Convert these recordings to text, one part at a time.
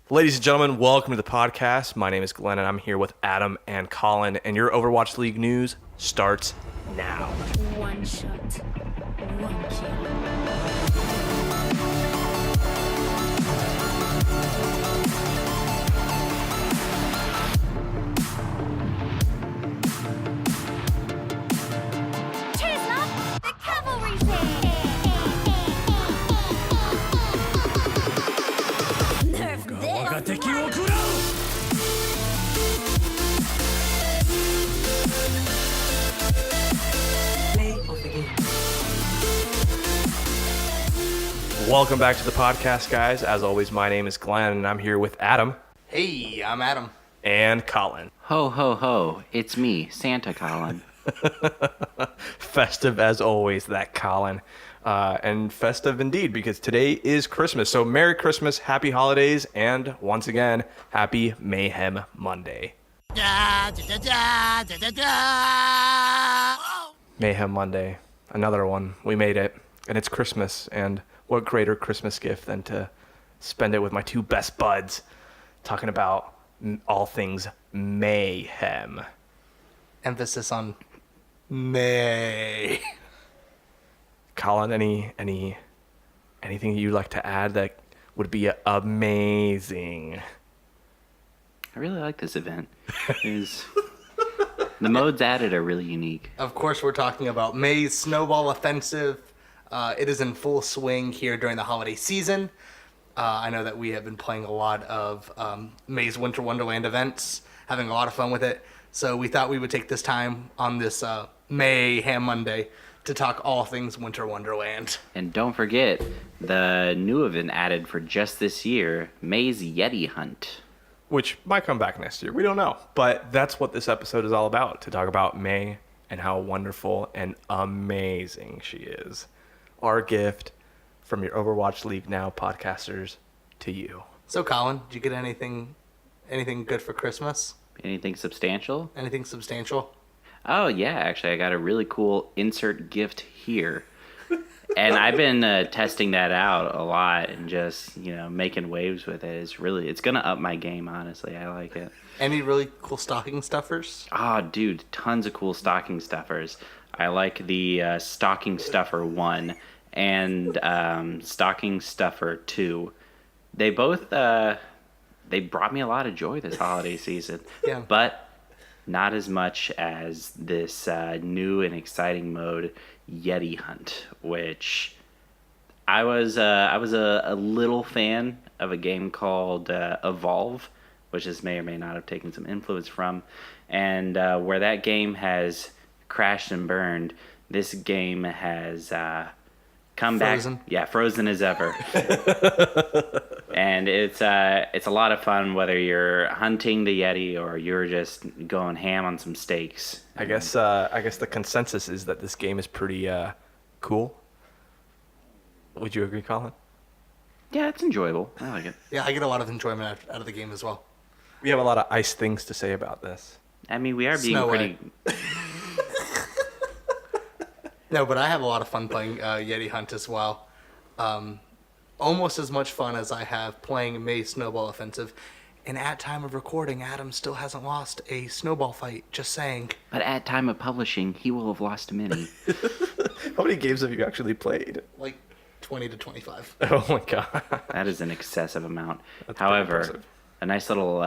Ladies and gentlemen, welcome to the podcast. My name is Glenn, and I'm here with Adam and Colin, and your Overwatch League news starts now. One shot, one kill. The cavalry's here! Nerf Welcome back to the podcast, guys. As always, my name is Glenn, and I'm here with Adam Hey, I'm Adam. and Colin. Ho, ho, ho. It's me, Santa Colin. Festive as always, that Colin. And festive indeed, because today is Christmas. So Merry Christmas, Happy Holidays, and once again, Happy Mei-hem Monday. Meihem Monday, another one. We made it, and it's Christmas, and what greater Christmas gift than to spend it with my two best buds, talking about all things mayhem. Emphasis on May. Colin, anything you'd like to add that would be amazing? I really like this event. The modes added are really unique. Of course, we're talking about May's Snowball Offensive. It is in full swing here during the holiday season. I know that we have been playing a lot of May's Winter Wonderland events, having a lot of fun with it. So we thought we would take this time on this Meihem Monday to talk all things Winter Wonderland. And don't forget, the new event added for just this year, May's Yeti Hunt. Which might come back next year. We don't know. But that's what this episode is all about, to talk about May and how wonderful and amazing she is. Our gift from your Overwatch League Now podcasters to you. So, Colin, did you get anything good for Christmas? Anything substantial? Anything substantial? Oh, yeah, actually, I got a really cool insert gift here. And I've been testing that out a lot and just, making waves with it. It's going to up my game, honestly. I like it. Any really cool stocking stuffers? Oh, dude, tons of cool stocking stuffers. I like the Stocking Stuffer 1 and Stocking Stuffer 2. They both they brought me a lot of joy this holiday season. Yeah. But not as much as this new and exciting mode, Yeti Hunt, which I was a little fan of a game called Evolve, which is may or may not have taken some influence from, and where that game has crashed and burned, this game has come Frozen. back. Yeah, frozen as ever. And it's a lot of fun whether you're hunting the Yeti or you're just going ham on some steaks. I guess the consensus is that this game is pretty cool. Would you agree, Colin? Yeah, it's enjoyable. I like it. Yeah, I get a lot of enjoyment out of the game as well. We have a lot of ice things to say about this. I mean, we are being Snow pretty... No, but I have a lot of fun playing Yeti Hunt as well. Almost as much fun as I have playing May's Snowball Offensive. And at time of recording, Adam still hasn't lost a snowball fight, just saying. But at time of publishing, he will have lost many. How many games have you actually played? Like 20 to 25. Oh my god. That is an excessive amount. That's pretty However, impressive. a nice little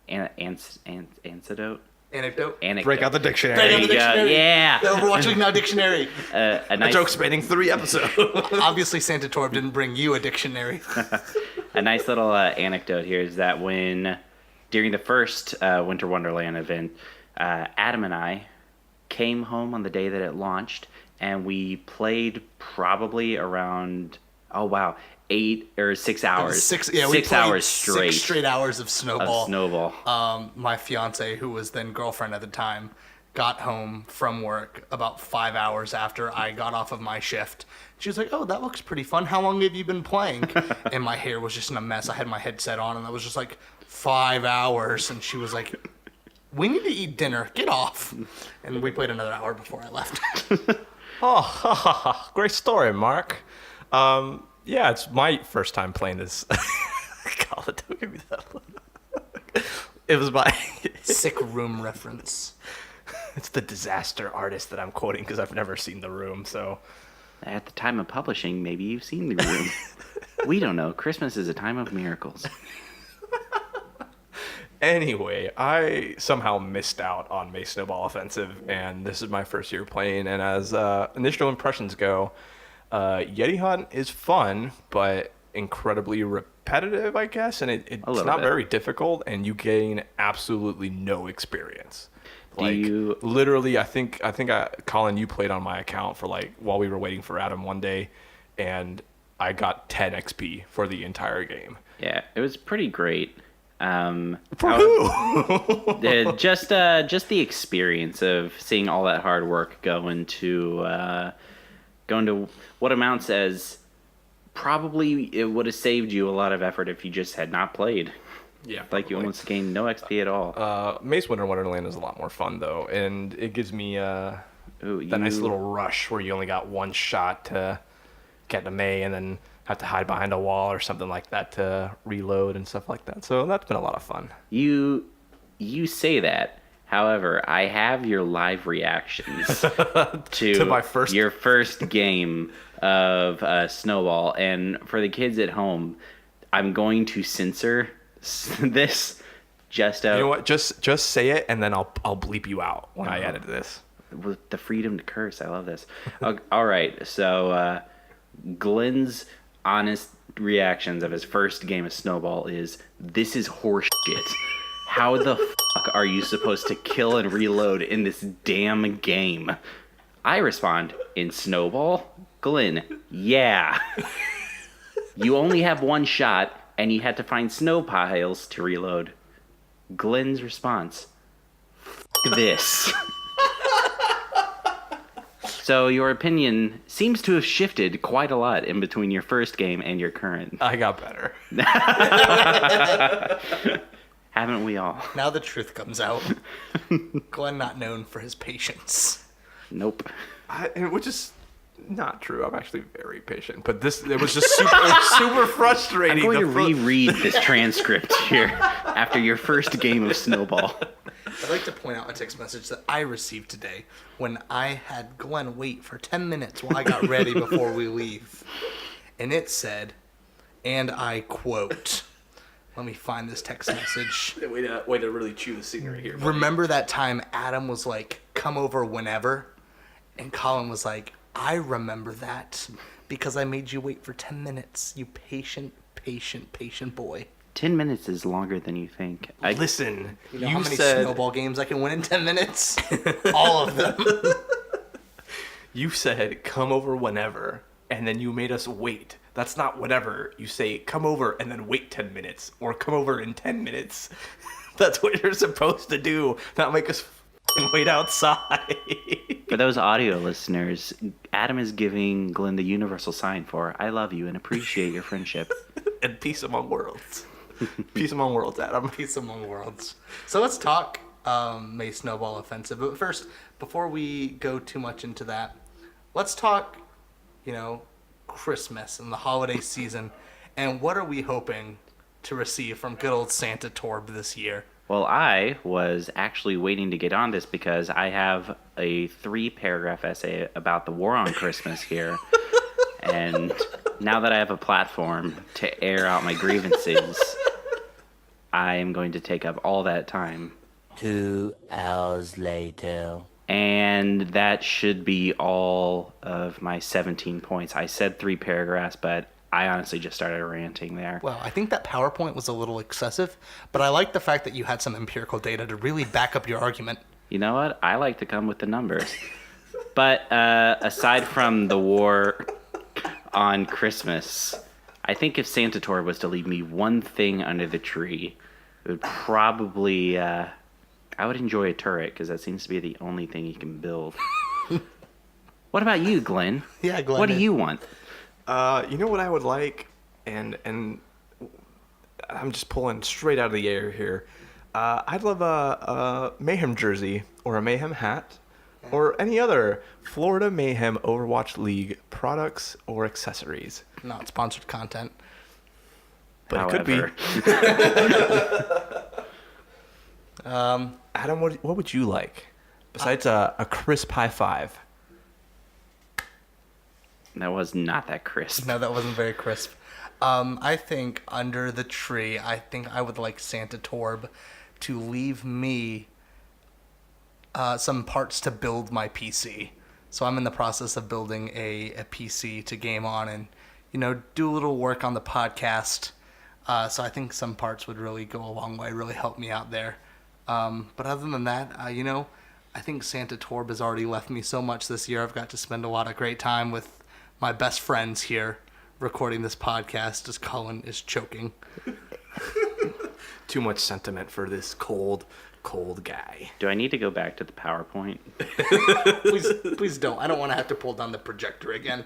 antidote. Anecdote? Break out the dictionary. Break out the There you go. dictionary. Yeah. The Overwatch League Now dictionary. A A nice, joke spanning 3 episodes. Obviously, Santa Torb didn't bring you a dictionary. a nice little anecdote here is that during the first Winter Wonderland event, Adam and I came home on the day that it launched, and we played probably around 8 or 6 hours. Six Six hours straight. 6 straight hours of Snowball. Of Snowball. My fiance, who was then girlfriend at the time, got home from work about 5 hours after I got off of my shift. She was like, "Oh, that looks pretty fun. How long have you been playing?" And my hair was just in a mess. I had my headset on, and I was just like, 5 hours. And she was like, "We need to eat dinner. Get off." And we played another hour before I left. Oh, great story, Mark. Yeah, it's my first time playing this Call of Duty. Don't give me that look. It was my... Sick Room reference. It's the disaster artist that I'm quoting because I've never seen The Room, so... At the time of publishing, maybe you've seen The Room. We don't know. Christmas is a time of miracles. Anyway, I somehow missed out on May Snowball Offensive, and this is my first year playing, and as initial impressions go, Yeti Hunt is fun, but incredibly repetitive, I guess, and it's not very difficult, and you gain absolutely no experience. Literally, I think Colin, you played on my account for while we were waiting for Adam one day, and I got 10 XP for the entire game. Yeah, it was pretty great. For who? Just the experience of seeing all that hard work go into what amounts as probably it would have saved you a lot of effort if you just had not played. Yeah, you almost gained no XP at all. Mace Winter Wonderland is a lot more fun though, and it gives me that nice little rush where you only got one shot to get to May, and then have to hide behind a wall or something like that to reload and stuff like that. So that's been a lot of fun. You say that. However, I have your live reactions to your first game of Snowball, and for the kids at home, I'm going to censor this. You know what? Just say it, and then I'll bleep you out when I edit this. With the freedom to curse, I love this. All right, so Glenn's honest reactions of his first game of Snowball is, this is horseshit. How the fuck are you supposed to kill and reload in this damn game? I respond, in Snowball? Glenn, yeah. You only have one shot, and you had to find snow piles to reload. Glenn's response, f*** this. So your opinion seems to have shifted quite a lot in between your first game and your current. I got better. Haven't we all? Now the truth comes out. Glenn not known for his patience. Nope. Which is not true. I'm actually very patient. But it was just super frustrating. I'm going to reread this transcript here after your first game of Snowball. I'd like to point out a text message that I received today when I had Glenn wait for 10 minutes while I got ready before we leave. And it said, and I quote, let me find this text message. Way to really chew the scenery here. Buddy. Remember that time Adam was like, come over whenever? And Colin was like, I remember that because I made you wait for 10 minutes. You patient boy. 10 minutes is longer than you think. Listen, you know how many Snowball games I can win in 10 minutes? All of them. You said, come over whenever, and then you made us wait. That's not whatever. You say, come over and then wait 10 minutes, or come over in 10 minutes. That's what you're supposed to do, not make us wait outside. For those audio listeners, Adam is giving Glenn the universal sign for, I love you and appreciate your friendship. And peace among worlds. Peace among worlds, Adam. Peace among worlds. So let's talk May Snowball Offensive. But first, before we go too much into that, let's talk, Christmas and the holiday season. And what are we hoping to receive from good old Santa Torb this year? Well, I was actually waiting to get on this because I have a 3-paragraph essay about the war on Christmas here. And now that I have a platform to air out my grievances, I am going to take up all that time. 2 hours later. And that should be all of my 17 points. I said 3 paragraphs, but I honestly just started ranting there. Well, I think that PowerPoint was a little excessive, but I like the fact that you had some empirical data to really back up your argument. You know what? I like to come with the numbers. But aside from the war on Christmas, I think if Santa Torb was to leave me one thing under the tree, it would probably... I would enjoy a turret, because that seems to be the only thing you can build. What about you, Glenn? Yeah, Glenn. What do you want? You know what I would like, and I'm just pulling straight out of the air here. I'd love a Meihem jersey or a Meihem hat or any other Florida Meihem Overwatch League products or accessories. Not sponsored content. but it could be. Adam, what would you like besides a crisp high five? That was not that crisp. No, that wasn't very crisp. I think under the tree, I think I would like Santa Torb to leave me some parts to build my PC. So I'm in the process of building a PC to game on and, do a little work on the podcast. So I think some parts would really go a long way, really help me out there. But other than that, I think Santa Torb has already left me so much this year. I've got to spend a lot of great time with my best friends here recording this podcast as Colin is choking. Too much sentiment for this cold guy. Do I need to go back to the PowerPoint? Please don't. I don't want to have to pull down the projector again.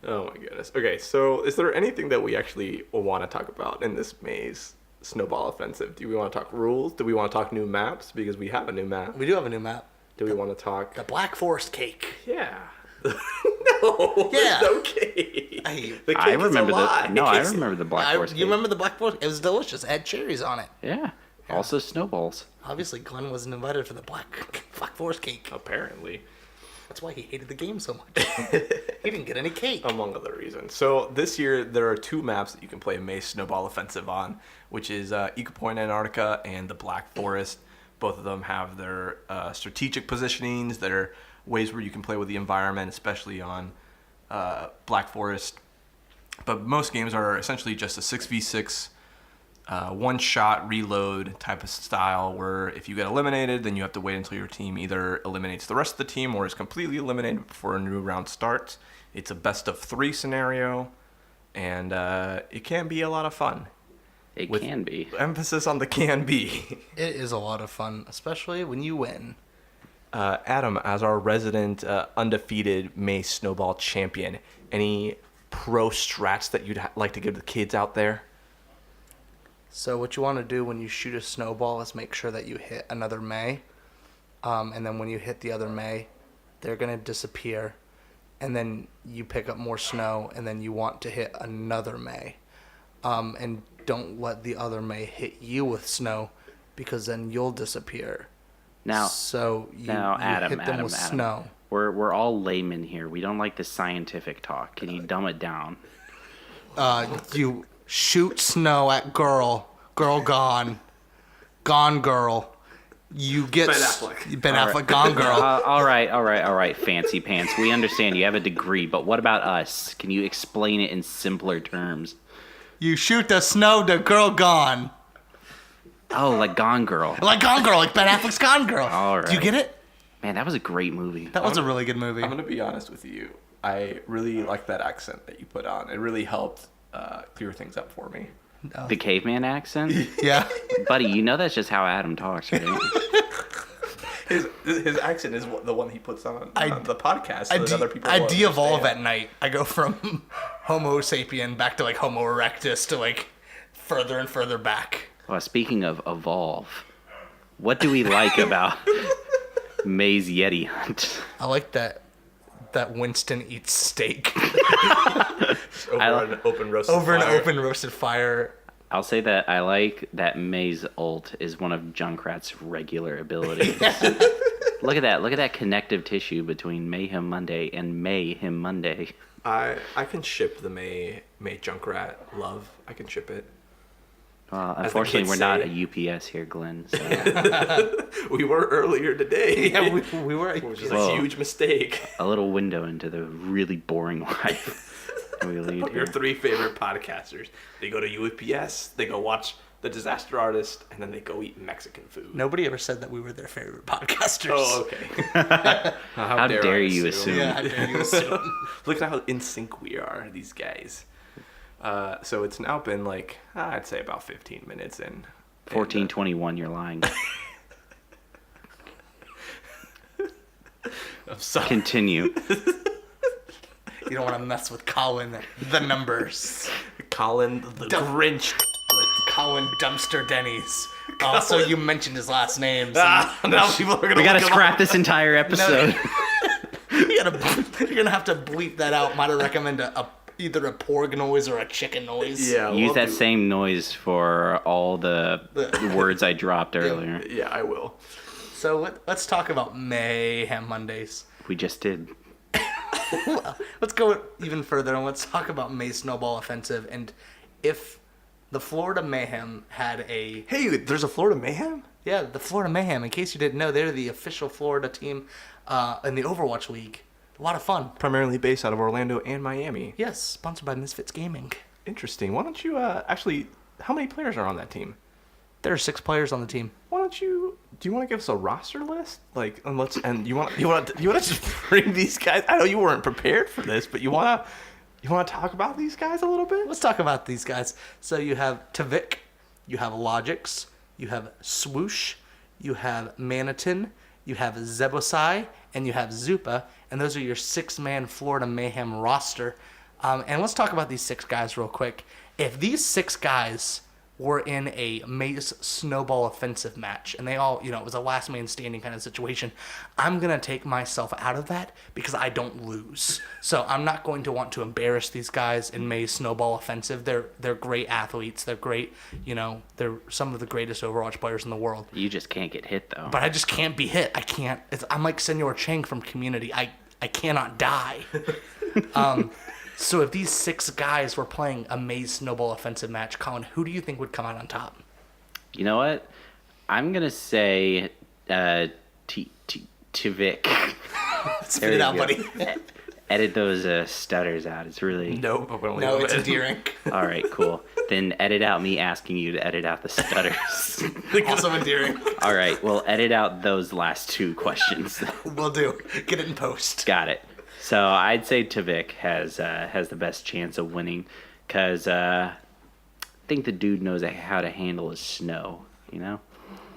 Oh my goodness. Okay, so is there anything that we actually want to talk about in this May's Snowball Offensive? Do we want to talk rules? Do we want to talk new maps? Because we have a new map. We do have a new map. Do we want to talk... The Black Forest cake. Yeah. No, Yeah. there's no cake. The cake I is a remember lie. I remember the Black Forest. You remember the Black Forest? It was delicious. It had cherries on it. Yeah. Also snowballs. Obviously, Glenn wasn't invited for the Black Forest cake. Apparently. That's why he hated the game so much. He didn't get any cake. Among other reasons. So this year, there are two maps that you can play May's Snowball Offensive on, which is Eco Point Antarctica and the Black Forest. Both of them have their strategic positionings that are ways where you can play with the environment, especially on Black Forest. But most games are essentially just a 6v6 one-shot reload type of style where if you get eliminated, then you have to wait until your team either eliminates the rest of the team or is completely eliminated before a new round starts. It's a best-of-3 scenario, and it can be a lot of fun. It With can be. Emphasis on the can be. It is a lot of fun, especially when you win. Adam, as our resident undefeated May Snowball champion, any pro strats that you'd like to give the kids out there? So what you want to do when you shoot a snowball is make sure that you hit another May. And then when you hit the other May, they're going to disappear. And then you pick up more snow, and then you want to hit another May. And don't let the other May hit you with snow, because then you'll disappear. Now, Adam, hit them with snow. We're all laymen here. We don't like the scientific talk. Can you dumb it down? You shoot snow at girl gone girl. You get Ben Affleck. Ben Affleck, gone girl. All right, fancy pants. We understand you have a degree, but what about us? Can you explain it in simpler terms? You shoot the snow to girl gone. Oh, like Gone Girl. Like Gone Girl, like Ben Affleck's Gone Girl. All right. Do you get it? Man, that was a great movie. That was a really good movie. I'm going to be honest with you. I really like that accent that you put on. It really helped clear things up for me. The caveman accent? Yeah. Buddy, you know that's just how Adam talks, right? His accent is the one he puts on the podcast so that other people I will de-evolve understand. at night. I go from Homo sapien back to like Homo erectus to like further and further back. Well, speaking of evolve, what do we like about May's Yeti hunt? I like that Winston eats steak Over an open roasted fire. I'll say that I like that May's ult is one of Junkrat's regular abilities. Look at that connective tissue between Meihem Monday and Meihem Monday. I can ship the May Junkrat love. I can ship it. Unfortunately, kids we're not say. a UPS here, Glenn. So. We were earlier today. Yeah, we were. Which is Whoa. a huge mistake. A little window into the really boring life we lead Your here. 3 favorite podcasters. They go to UPS, they go watch The Disaster Artist, and then they go eat Mexican food. Nobody ever said that we were their favorite podcasters. Oh, okay. How dare you assume? Yeah, how dare you assume? Look at how in sync we are, these guys. So it's now been like, I'd say about 15 minutes in. 1421, you're lying. I'm sorry. Continue. You don't want to mess with Colin, the numbers. Colin the Grinch. Colin Dumpster Denny's. Also, you mentioned his last name. So Now people are going to We gotta scrap this entire episode. you're gonna have to bleep that out. Might I recommend a either a porg noise or a chicken noise. Yeah. Use we'll that do- same noise for all the words I dropped earlier. Yeah, I will. So let's talk about Mayhem Mondays. We just did. Let's go even further and let's talk about May Snowball Offensive. And if the Florida Mayhem had a... Hey, there's a Florida Mayhem? Yeah, the Florida Mayhem. In case you didn't know, they're the official Florida team in the Overwatch League. A lot of fun. Primarily based out of Orlando and Miami. Yes, sponsored by Misfits Gaming. Interesting. Why don't you actually? How many players are on that team? There are 6 players on the team. Why don't you? Do you want to give us a roster list? Like, and you want to just bring these guys? I know you weren't prepared for this, but you want to talk about these guys a little bit? Let's talk about these guys. So you have Tavik, you have Logix, you have Swoosh, you have Manitin, you have Zebosai, and you have Zupa, and those are your 6-man Florida Mayhem roster. And let's talk about these 6 guys real quick. If these 6 guys were in a Maze Snowball Offensive match, and they all, it was a last man standing kind of situation, I'm going to take myself out of that because I don't lose. So I'm not going to want to embarrass these guys in Maze Snowball Offensive. They're great athletes. They're great, they're some of the greatest Overwatch players in the world. You just can't get hit, though. But I just can't be hit. I can't. I'm like Senor Chang from Community. I cannot die. So if these 6 guys were playing a Maze Snowball Offensive match, Colin, who do you think would come out on top? You know what? I'm going to say Tivik. Spit it out, buddy. Edit those stutters out. It's really... No, but only No, a it's bit. endearing. All right, cool. Then edit out me asking you to edit out the stutters. Also endearing. All right, well, edit out those last 2 questions. Will do. Get it in post. Got it. So I'd say Tavik has the best chance of winning because I think the dude knows how to handle his snow,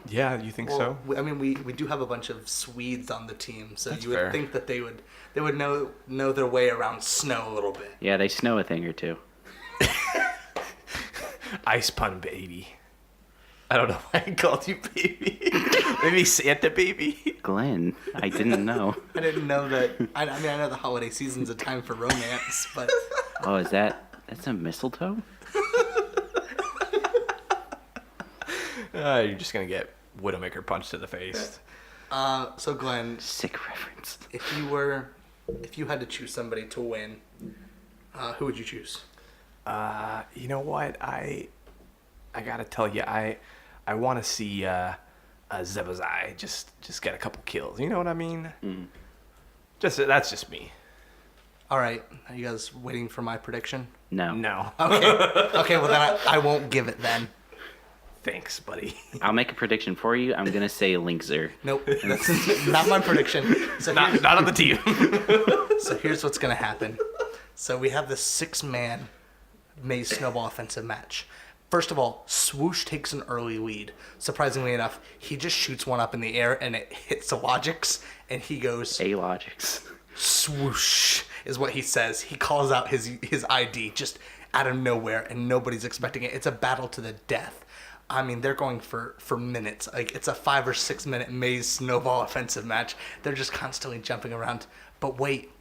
Yeah, you think so? I mean, we do have a bunch of Swedes on the team, so That's you would fair. think that they would know their way around snow a little bit. Yeah, they snow a thing or two. Ice pun baby. I don't know why I called you baby. Maybe Santa baby. Glenn, I didn't know. I didn't know that. I mean, I know the holiday season's a time for romance, but Oh, that's a mistletoe? You're just gonna get Widowmaker punched to the face. so Glenn, Sick reference. if you had to choose somebody to win, who would you choose? You know what? I gotta tell you, I want to see Zebazai just get a couple kills. You know what I mean? That's just me. All right, are you guys waiting for my prediction? No. No. Okay, well then I won't give it then. Thanks, buddy. I'll make a prediction for you. I'm going to say Linkzer. Nope, that's not my prediction. So not on the team. So here's what's gonna happen. So we have this 6-man Maze Snowball Offensive match. First of all, Swoosh takes an early lead. Surprisingly enough, he just shoots one up in the air and it hits the Logix, and he goes, A-Logics. swoosh, is what he says. He calls out his ID just out of nowhere, and nobody's expecting it. It's a battle to the death. I mean, they're going for minutes. Like, it's a 5 or 6 minute Maze Snowball Offensive match. They're just constantly jumping around. But wait,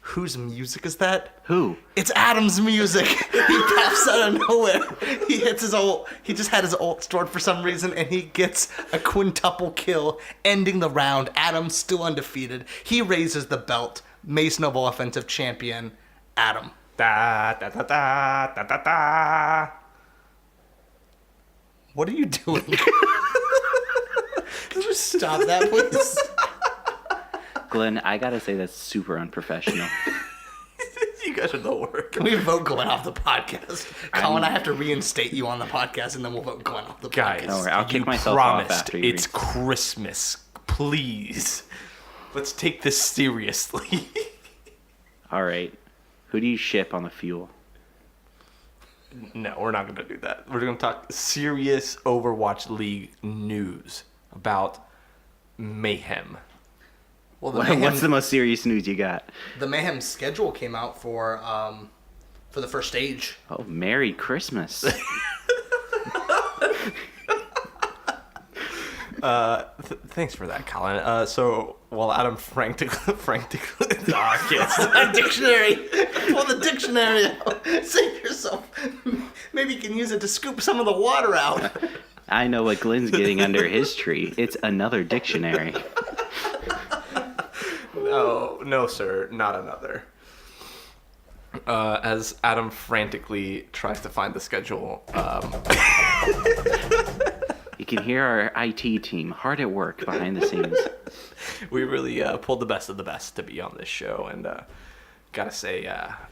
whose music is that? Who? It's Adam's music. He pops out of nowhere. He hits his ult. He just had his ult stored for some reason, and he gets a quintuple kill, ending the round. Adam's still undefeated. He raises the belt. May Snowball Offensive champion, Adam. Da da da da da da da. What are you doing? Just stop that, please. Glenn, I gotta say that's super unprofessional. You guys are the worst. Can we vote Glenn off the podcast? Colin, I have to reinstate you on the podcast, and then we'll vote Glenn off the Guys, podcast. Don't worry, I'll kick you myself off promised after you it's Christmas. Please. Let's take this seriously. All right. Who do you ship on the fuel? No, we're not going to do that. We're going to talk serious Overwatch League news about Mayhem. Well, the What's the most serious news you got? The Mayhem schedule came out for the first stage. Oh, Merry Christmas. Thanks for that, Colin. So while Adam frantically A dictionary. Pull the dictionary out. Save yourself. Maybe you can use it to scoop some of the water out. I know what Glenn's getting under his tree. It's another dictionary. No, sir, not another. As Adam frantically tries to find the schedule, You can hear our IT team hard at work behind the scenes. we really pulled the best of the best to be on this show, and gotta say,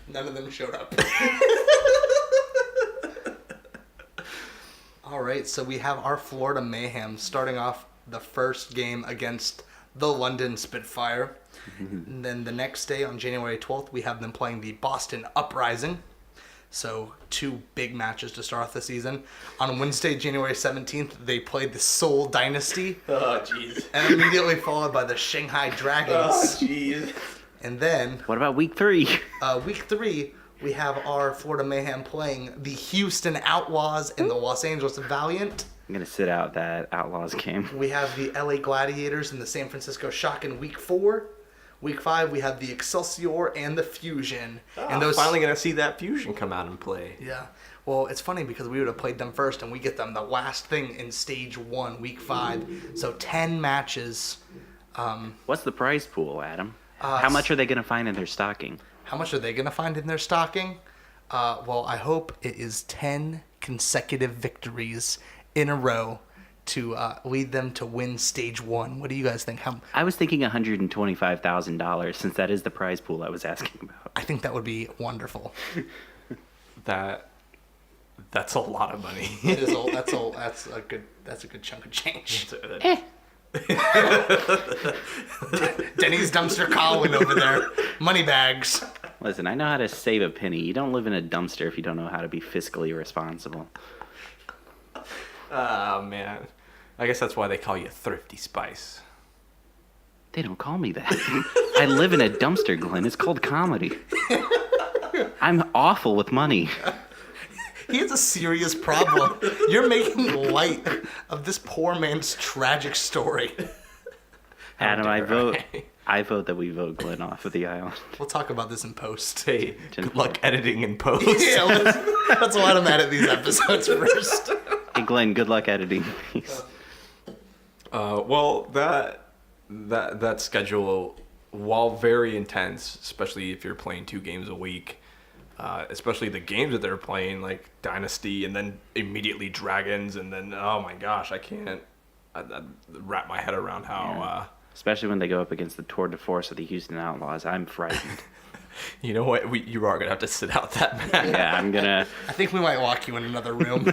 None of them showed up. All right, so we have our Florida Mayhem starting off the first game against the London Spitfire. And then the next day, on January 12th, we have them playing the Boston Uprising. So 2 big matches to start off the season. On Wednesday, January 17th, they played the Seoul Dynasty. oh jeez, And immediately followed by the Shanghai Dragons. jeez. And then, What about week 3? week 3, we have our Florida Mayhem playing the Houston Outlaws and the Los Angeles Valiant. I'm going to sit out that Outlaws game. We have the LA Gladiators and the San Francisco Shock in week 4. Week 5, we have the Excelsior and the Fusion. And those finally gonna see that Fusion come out and play. Yeah. Well, it's funny because we would have played them first, and we get them the last thing in Stage 1, Week 5. So 10 matches. What's the prize pool, Adam? How much are they going to find in their stocking? How much are they going to find in their stocking? Well, I hope it is 10 consecutive victories in a row to lead them to win Stage 1. What do you guys think? I was thinking $125,000 since that is the prize pool I was asking about. I think that would be wonderful. That's a lot of money. It is all, that's a good chunk of change. Denny's dumpster Colin over there. Money bags. Listen, I know how to save a penny. You don't live in a dumpster if you don't know how to be fiscally responsible. Oh man, I guess that's why they call you Thrifty Spice. They don't call me that. I live in a dumpster, Glenn. It's called comedy. I'm awful with money. He has a serious problem. You're making light of this poor man's tragic story. Adam, dare I vote that we vote Glenn off of the island. We'll talk about this in post. Hey, good luck editing in post. Yeah, let's let him edit these episodes first. Hey, Glenn, good luck editing these. Well, that schedule, while very intense, especially if you're playing 2 games a week, especially the games that they're playing, like Dynasty, and then immediately Dragons, and then, oh my gosh, I can't wrap my head around how... Especially when they go up against the tour de force of the Houston Outlaws. I'm frightened. You know what? You are going to have to sit out that match. Yeah, I'm going to... I think we might lock you in another room.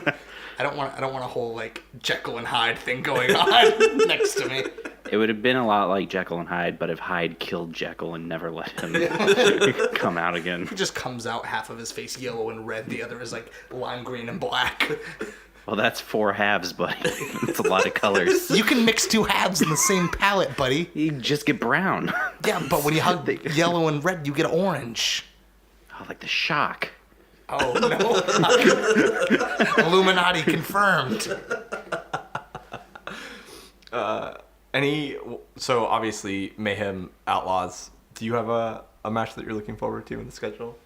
I don't want a whole, like, Jekyll and Hyde thing going on next to me. It would have been a lot like Jekyll and Hyde, but if Hyde killed Jekyll and never let him come out again. He just comes out, half of his face yellow and red, the other is, like, lime green and black. Well, that's 4 halves, buddy. It's a lot of colors. You can mix 2 halves in the same palette, buddy. You just get brown. Yeah, but when you hug the yellow and red, you get orange. Oh, like the shock. Oh, no. Illuminati confirmed. So obviously Mayhem Outlaws. Do you have a match that you're looking forward to in the schedule?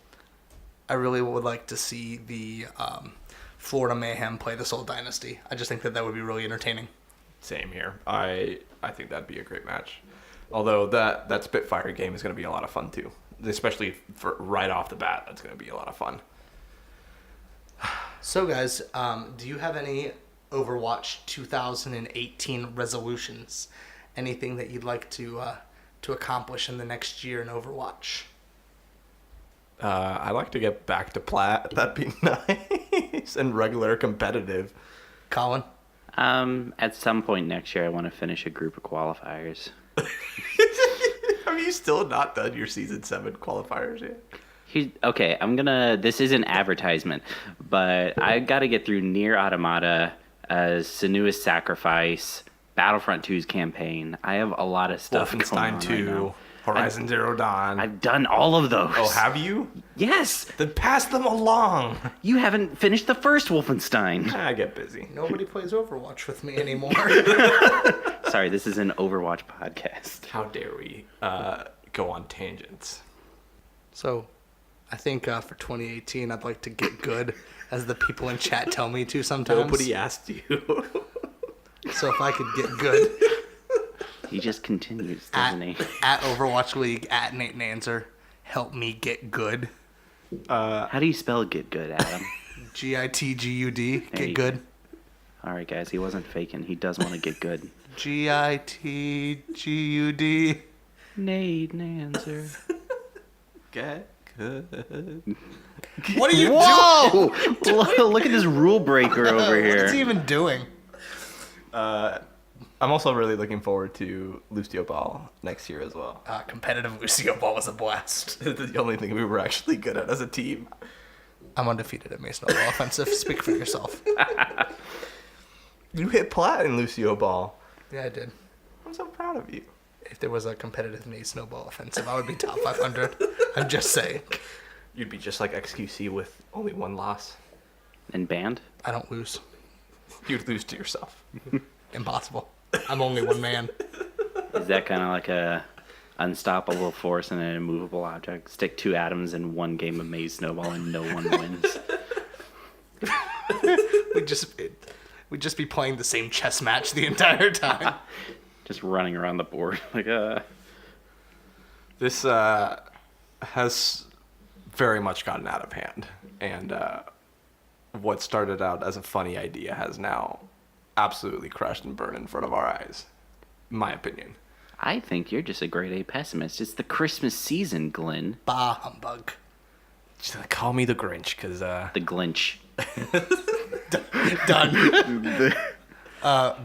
I really would like to see the Florida Mayhem play the Seoul Dynasty. I just think that would be really entertaining. Same here. I think that'd be a great match. Although that Spitfire game is going to be a lot of fun too, especially for right off the bat. That's going to be a lot of fun. So guys, do you have any Overwatch 2018 resolutions? Anything that you'd like to accomplish in the next year in Overwatch? I'd like to get back to plat. That'd be nice and regular competitive. Colin? At some point next year, I want to finish a group of qualifiers. Have you still not done your season 7 qualifiers yet? Okay, this is an advertisement, but I got to get through Nier Automata, Senua's Sacrifice, Battlefront 2's campaign. I have a lot of stuff going on Wolfenstein 2. right now. Horizon Zero Dawn. I've done all of those. Oh, have you? Yes. Then pass them along. You haven't finished the first Wolfenstein. I get busy. Nobody plays Overwatch with me anymore. Sorry, this is an Overwatch podcast. How dare we go on tangents? So, I think for 2018, I'd like to get good, as the people in chat tell me to sometimes. Nobody asked you. So if I could get good He just continues, doesn't he? at Overwatch League, at Nate Nanzer, help me get good. How do you spell get good, Adam? Gitgud, There you get good. All right, guys, he wasn't faking. He does want to get good. Gitgud. Nate Nanzer. Get good. What are you doing? Whoa! Look at this rule breaker over What's he here. even doing? I'm also really looking forward to Lucio Ball next year as well. Competitive Lucio Ball was a blast. It's the only thing we were actually good at as a team. I'm undefeated at Mason Ball Offensive. Speak for yourself. You hit plat in Lucio Ball. Yeah, I did. I'm so proud of you. If there was a competitive Nate Snowball Offensive, I would be top 500. I'm just saying. You'd be just like XQC with only one loss. And banned? I don't lose. You'd lose to yourself. Impossible. I'm only one man. Is that kind of like a unstoppable force and an immovable object? Stick two atoms in one game of Maze Snowball and no one wins. We'd just be playing the same chess match the entire time. Just running around the board like This has very much gotten out of hand. And what started out as a funny idea has now absolutely crashed and burned in front of our eyes. In my opinion. I think you're just a grade A pessimist. It's the Christmas season, Glenn. Bah humbug. Just call me the Grinch, because The Glinch. Done.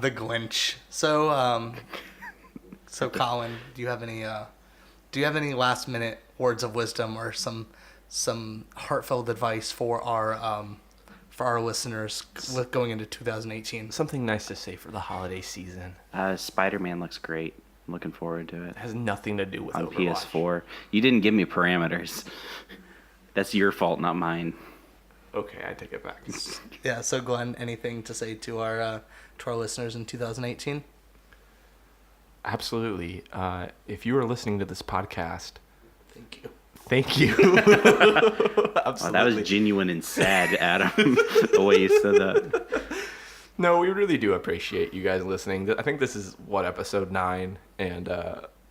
The Glinch. So Colin, do you have any last minute words of wisdom or some heartfelt advice for our listeners going into 2018? something nice to say for the holiday season. Spider-Man looks great. I'm looking forward to it. It has nothing to do with On Overwatch. PS4. You didn't give me parameters. That's your fault, not mine. Okay, I take it back. Yeah. So Glenn, anything to say to our listeners in 2018? Absolutely. If you are listening to this podcast, Thank you. thank you. Oh, that was genuine and sad, Adam. The way you said that. No, we really do appreciate you guys listening. I think this is, episode 9, and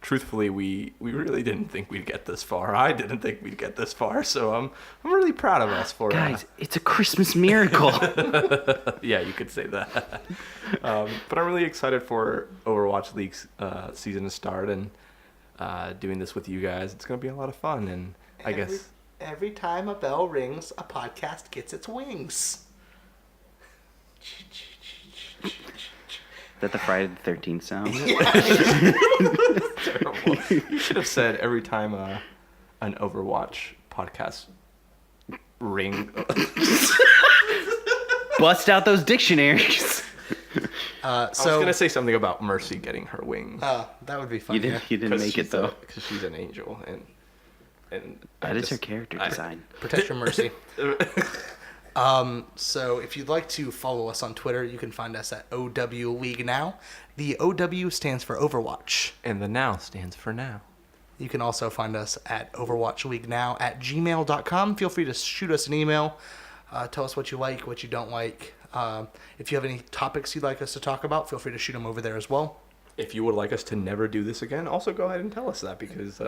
truthfully, we really didn't think we'd get this far. I didn't think we'd get this far, so I'm really proud of us for Guys, it's a Christmas miracle. yeah, you could say that. But I'm really excited for Overwatch League's season to start, and doing this with you guys. It's going to be a lot of fun, and I guess... Every time a bell rings, a podcast gets its wings. Is that the Friday the 13th sound? Terrible. You should have said every time an Overwatch podcast ring. Bust out those dictionaries. I was gonna say something about Mercy getting her wings. That would be fun. You didn't make it though. Because she's an angel, and That is her character design. Protect your mercy. So if you'd like to follow us on Twitter, you can find us at OW League Now. The OW stands for Overwatch. And the now stands for now. You can also find us at overwatchleaguenow@gmail.com. Feel free to shoot us an email. Tell us what you like, what you don't like. If you have any topics you'd like us to talk about, feel free to shoot them over there as well. If you would like us to never do this again, also go ahead and tell us that, because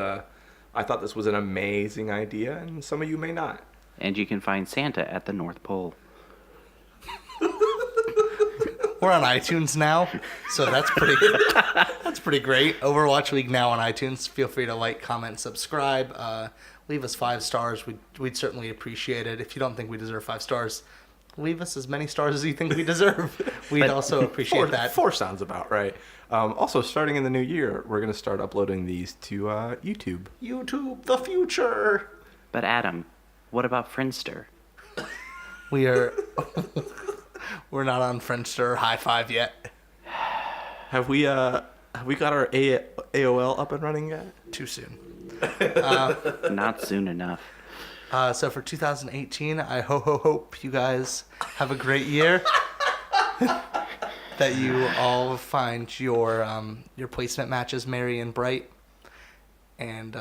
I thought this was an amazing idea, and some of you may not. And you can find Santa at the North Pole. We're on iTunes now, so that's pretty great. Overwatch League Now on iTunes. Feel free to like, comment, subscribe. Leave us 5 stars. We'd certainly appreciate it. If you don't think we deserve 5 stars, leave us as many stars as you think we deserve. We'd also appreciate that. 4 sounds about right. Also, starting in the new year, we're going to start uploading these to YouTube. YouTube, the future. But Adam, what about Friendster? We're not on Friendster or High Five yet. Have we Have we got our AOL up and running yet? Too soon. Not soon enough. So for 2018, I hope you guys have a great year. That you all find your placement matches merry and bright. And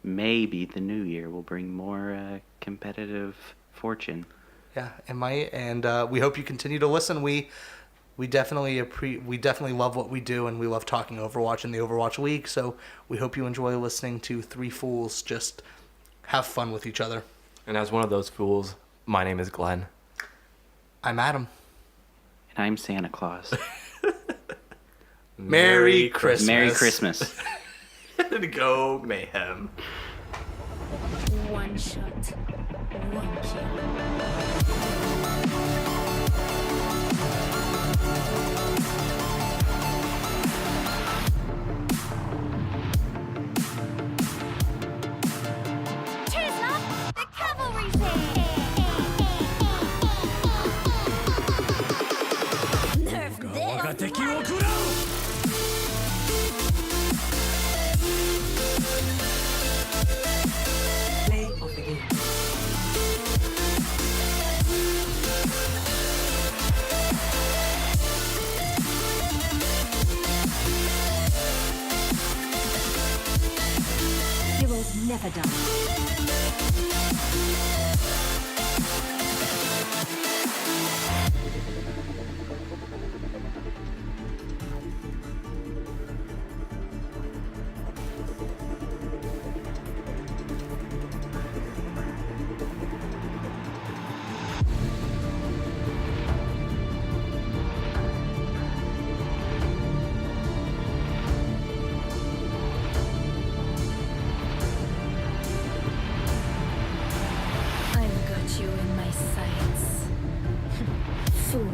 Maybe the new year will bring more competitive fortune. yeah, it might. And we hope you continue to listen. We definitely love what we do, and we love talking Overwatch in the Overwatch League. So we hope you enjoy listening to three fools just have fun with each other. And as one of those fools, my name is Glenn. I'm Adam. And I'm Santa Claus. Merry Christmas. Merry Christmas. Go Mayhem. One shot, one kill. Tis not the cavalry say. Nerf this. Heroes never die. I've got you in my sights. Fool.